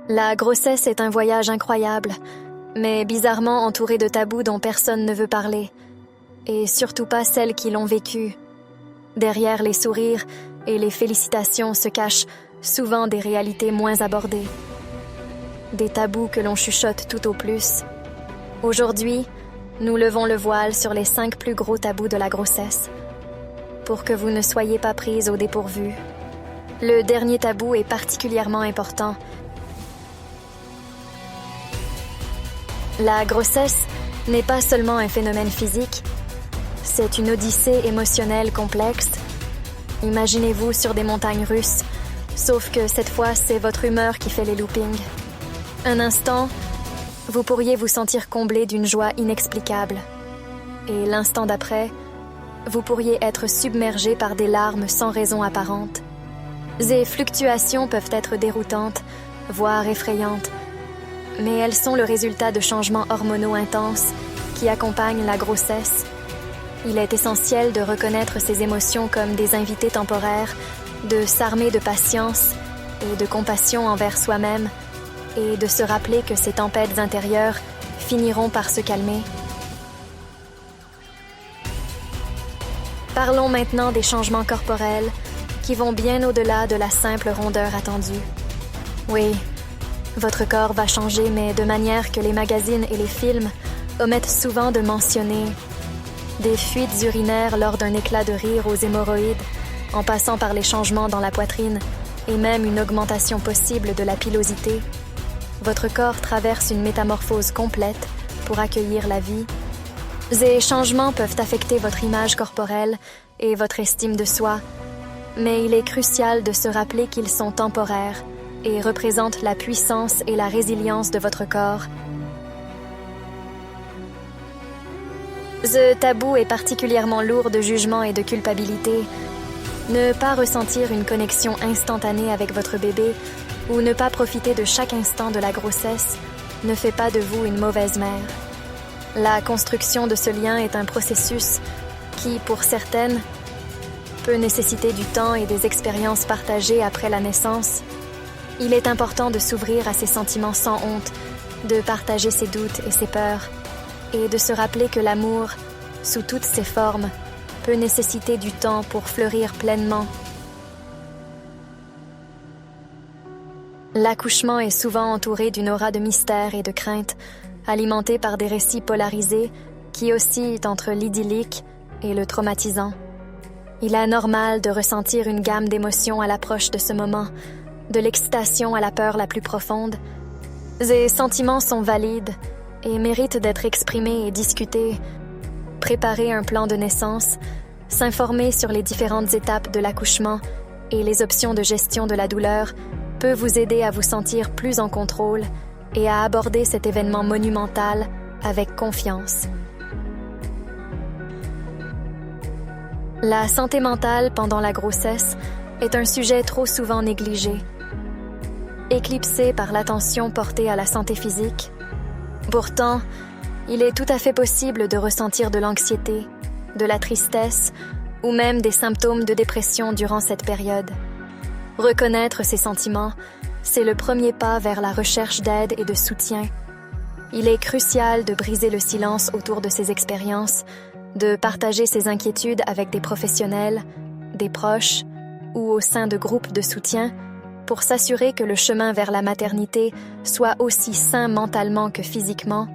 La grossesse est un voyage incroyable, mais bizarrement entouré de tabous dont personne ne veut parler, et surtout pas celles qui l'ont vécu. Derrière les sourires et les félicitations se cachent souvent des réalités moins abordées. Des tabous que l'on chuchote tout au plus. Aujourd'hui, nous levons le voile sur les 5 plus gros tabous de la grossesse, pour que vous ne soyez pas prises au dépourvu. Le dernier tabou est particulièrement important. La grossesse n'est pas seulement un phénomène physique, c'est une odyssée émotionnelle complexe. Imaginez-vous sur des montagnes russes, sauf que cette fois, c'est votre humeur qui fait les loopings. Un instant, vous pourriez vous sentir comblé d'une joie inexplicable. Et l'instant d'après, vous pourriez être submergé par des larmes sans raison apparente. Ces fluctuations peuvent être déroutantes, voire effrayantes, mais elles sont le résultat de changements hormonaux intenses qui accompagnent la grossesse. Il est essentiel de reconnaître ces émotions comme des invités temporaires, de s'armer de patience et de compassion envers soi-même, et de se rappeler que ces tempêtes intérieures finiront par se calmer. Parlons maintenant des changements corporels qui vont bien au-delà de la simple rondeur attendue. Oui, votre corps va changer, mais de manière que les magazines et les films omettent souvent de mentionner. Des fuites urinaires lors d'un éclat de rire aux hémorroïdes, en passant par les changements dans la poitrine, et même une augmentation possible de la pilosité. Votre corps traverse une métamorphose complète pour accueillir la vie. Ces changements peuvent affecter votre image corporelle et votre estime de soi, mais il est crucial de se rappeler qu'ils sont temporaires et représentent la puissance et la résilience de votre corps. Ce tabou est particulièrement lourd de jugement et de culpabilité. Ne pas ressentir une connexion instantanée avec votre bébé ou ne pas profiter de chaque instant de la grossesse ne fait pas de vous une mauvaise mère. La construction de ce lien est un processus qui, pour certaines, peut nécessiter du temps et des expériences partagées après la naissance. Il est important de s'ouvrir à ses sentiments sans honte, de partager ses doutes et ses peurs, et de se rappeler que l'amour, sous toutes ses formes, peut nécessiter du temps pour fleurir pleinement. L'accouchement est souvent entouré d'une aura de mystère et de crainte, alimentée par des récits polarisés qui oscillent entre l'idyllique et le traumatisant. Il est normal de ressentir une gamme d'émotions à l'approche de ce moment, de l'excitation à la peur la plus profonde. Ces sentiments sont valides et méritent d'être exprimés et discutés. Préparer un plan de naissance, s'informer sur les différentes étapes de l'accouchement et les options de gestion de la douleur peut vous aider à vous sentir plus en contrôle et à aborder cet événement monumental avec confiance. La santé mentale pendant la grossesse est un sujet trop souvent négligé. Éclipsé par l'attention portée à la santé physique. Pourtant, il est tout à fait possible de ressentir de l'anxiété, de la tristesse ou même des symptômes de dépression durant cette période. Reconnaître ces sentiments, c'est le premier pas vers la recherche d'aide et de soutien. Il est crucial de briser le silence autour de ces expériences, de partager ses inquiétudes avec des professionnels, des proches ou au sein de groupes de soutien pour s'assurer que le chemin vers la maternité soit aussi sain mentalement que physiquement